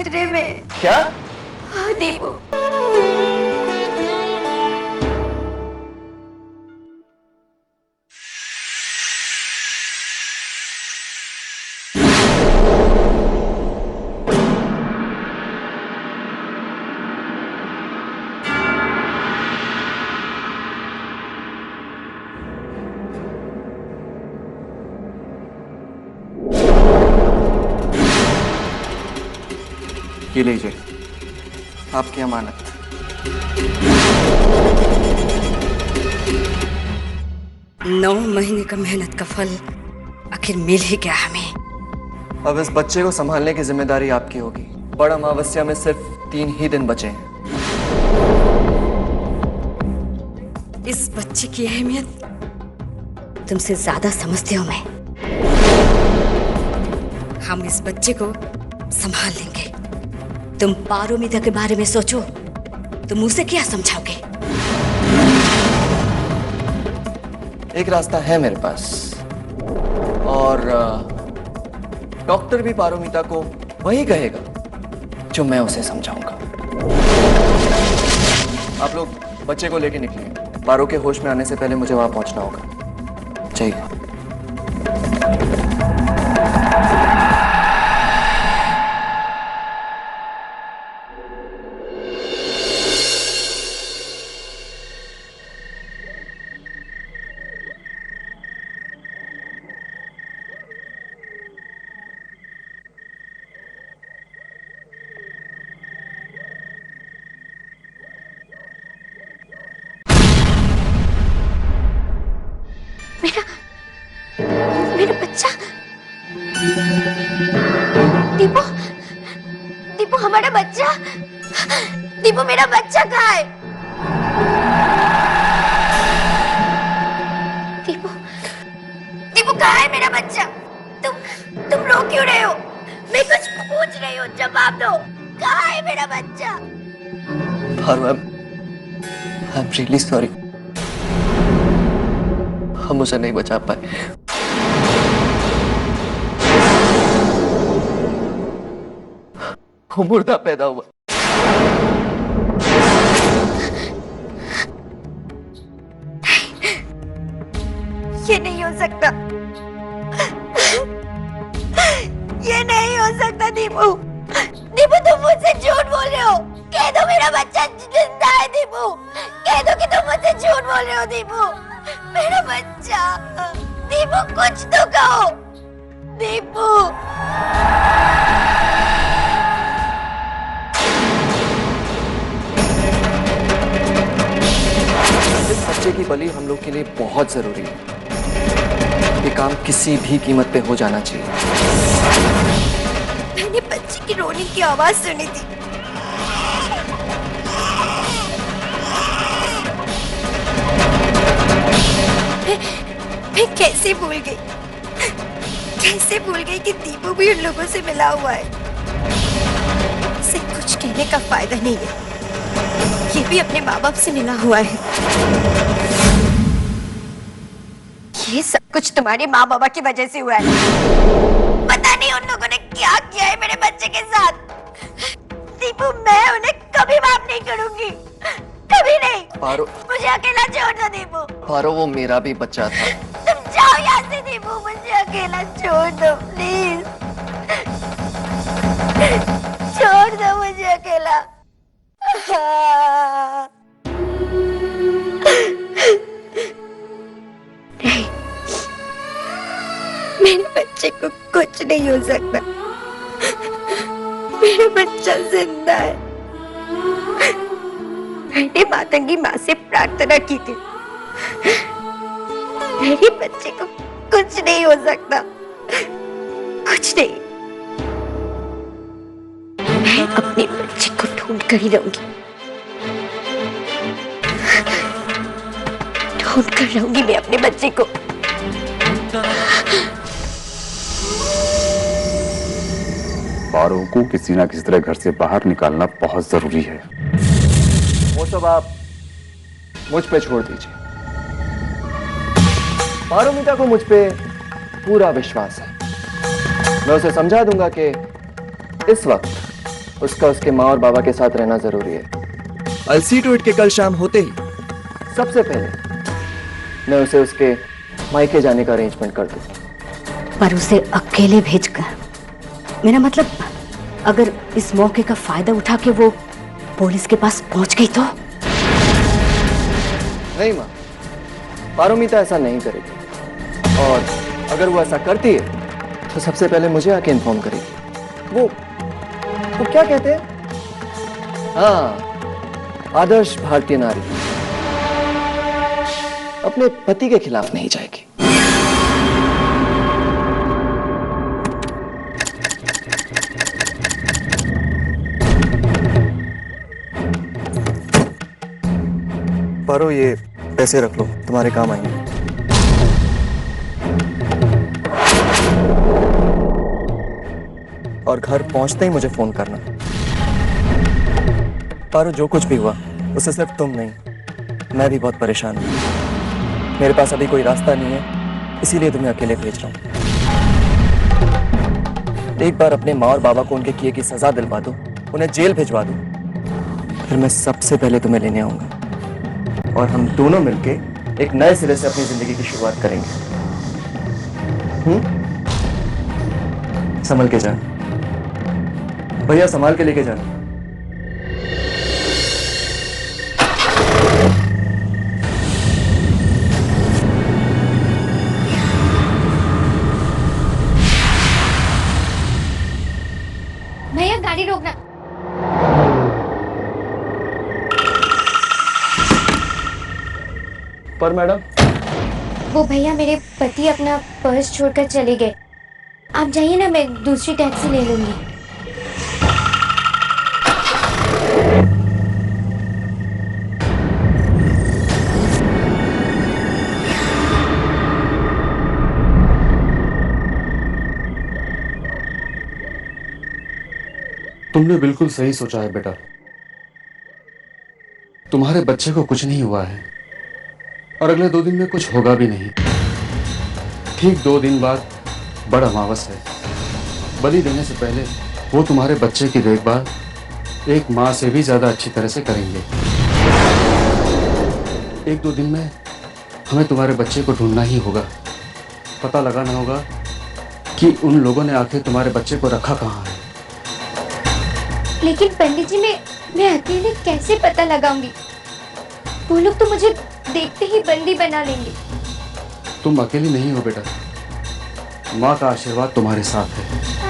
खतरे में। क्या? हाँ दीपू। ये लीजिए आपकी अमानत। 9 महीने का मेहनत का फल आखिर मिल ही गया हमें। अब इस बच्चे को संभालने की जिम्मेदारी आपकी होगी। बड़ा अमावस्या में सिर्फ 3 ही दिन बचे हैं। इस बच्चे की अहमियत तुमसे ज्यादा समझते हो मैं। हम इस बच्चे को संभाल लेंगे। तुम पारोमिता के बारे में सोचो, तुम उसे क्या समझाओगे? एक रास्ता है मेरे पास, और डॉक्टर भी पारोमिता को वही कहेगा जो मैं उसे समझाऊंगा। आप लोग बच्चे को लेके निकलिए। पारो के होश में आने से पहले मुझे वहां पहुंचना होगा। चाहिए। मेरा बच्चा दीपू, दीपू हमारा बच्चा। दीपू मेरा बच्चा कहाँ है? दीपू, दीपू कहाँ है मेरा बच्चा? तुम रो क्यों रहे हो? मैं कुछ पूछ रही हूँ, जवाब दो। कहाँ है मेरा बच्चा? पारो, आई एम रियली सॉरी। हम उसे नहीं बचा पाए। वो मुर्दा पैदा हुआ। ये नहीं हो सकता। ये नहीं हो सकता दीपू। दीपू तुम मुझसे झूठ बोल रहे हो। कह दो मेरा बच्चा जिंदा है दीपू। कह दो कि तुम मुझसे झूठ बोल रहे हो दीपू। मेरा बच्चा। दीपू कुछ तो कहो दीपू। इस बच्चे की बलि हम लोग के लिए बहुत जरूरी है। ये काम किसी भी कीमत पे हो जाना चाहिए। मैंने बच्चे की रोने की आवाज सुनी थी। मैं कैसे भूल गई? कैसे भूल गई कि दीपू भी उन लोगों से मिला हुआ है। इसे कुछ कहने का फायदा नहीं है। ये भी अपने माँ बाप से मिला हुआ है। ये सब कुछ तुम्हारे माँ बाबा की वजह से हुआ है। पता नहीं उन लोगों ने क्या किया है मेरे बच्चे के साथ। दीपू मैं उन्हें कभी माफ नहीं करूंगी। कभी नहीं। पारो, मुझे अकेला छोड़ दो दीपू। पारो वो मेरा भी बच्चा था। तुम जाओ यहाँ से दीपू। मुझे अकेला छोड़ दो प्लीज। छोड़ दो मुझे अकेला। नहीं, मेरे बच्चे को कुछ नहीं हो सकता। मेरा बच्चा जिंदा है। मैंने मातंगी माँ से प्रार्थना की थी। मेरे बच्चे को कुछ नहीं हो सकता। कुछ नहीं। मैं अपने बच्चे को ढूंढ कर ही रहूंगी। ढूंढ कर रहूंगी मैं अपने बच्चे को। पारो को किसी ना किसी तरह घर से बाहर निकालना बहुत जरूरी है। वो सब आप मुझ पे छोड़ दीजिए। पारोमिता को मुझ पे पूरा विश्वास है। मैं उसे समझा दूंगा कि इस वक्त उसका उसके माँ और बाबा के साथ रहना जरूरी है। I'll see to it के कल शाम होते ही सबसे पहले मैं उसे उसके मायके जाने का अरेंजमेंट कर दूं। पर उसे अकेले भेजकर, मेरा मतलब अगर इस मौके का फायदा उठा के वो पुलिस के पास पहुंच गई तो? नहीं माँ, पारोमिता ऐसा नहीं करेगी, और अगर वो ऐसा करती है तो सबसे पहले मुझे आके इन्फॉर्म करेगी। वो क्या कहते हैं, हाँ, आदर्श भारतीय नारी अपने पति के खिलाफ नहीं जाएगी। पारो, ये पैसे रख लो, तुम्हारे काम आएंगे। और घर पहुंचते ही मुझे फोन करना। पारो, जो कुछ भी हुआ उससे सिर्फ तुम नहीं, मैं भी बहुत परेशान हूं। मेरे पास अभी कोई रास्ता नहीं है, इसीलिए तुम्हें अकेले भेज रहा हूं। एक बार अपने माँ और बाबा को उनके किए की सजा दिलवा दो, उन्हें जेल भिजवा दो, फिर मैं सबसे पहले तुम्हें लेने आऊंगा और हम दोनों मिलके एक नए सिरे से अपनी जिंदगी की शुरुआत करेंगे। संभल के जाना भैया, संभाल के लेके जाना। भैया गाड़ी रोकना। पर मैडम, वो भैया मेरे पति अपना पर्स छोड़कर चले गए। आप जाइए ना, मैं दूसरी टैक्सी ले लूंगी। तुमने बिल्कुल सही सोचा है बेटा। तुम्हारे बच्चे को कुछ नहीं हुआ है और अगले 2 दिन में कुछ होगा भी नहीं। ठीक 2 दिन बाद बड़ अमावस है। बलि देने से पहले वो तुम्हारे बच्चे की देखभाल एक माँ से भी ज्यादा अच्छी तरह से करेंगे। 1-2 दिन में हमें तुम्हारे बच्चे को ढूंढना ही होगा। पता लगाना होगा कि उन लोगों ने आखिर तुम्हारे बच्चे को रखा कहाँ है। लेकिन पंडित जी, मैं अकेले कैसे पता लगाऊंगी? वो लोग तो मुझे देखते ही बंदी बना लेंगे। तुम अकेली नहीं हो बेटा, माँ का आशीर्वाद तुम्हारे साथ है।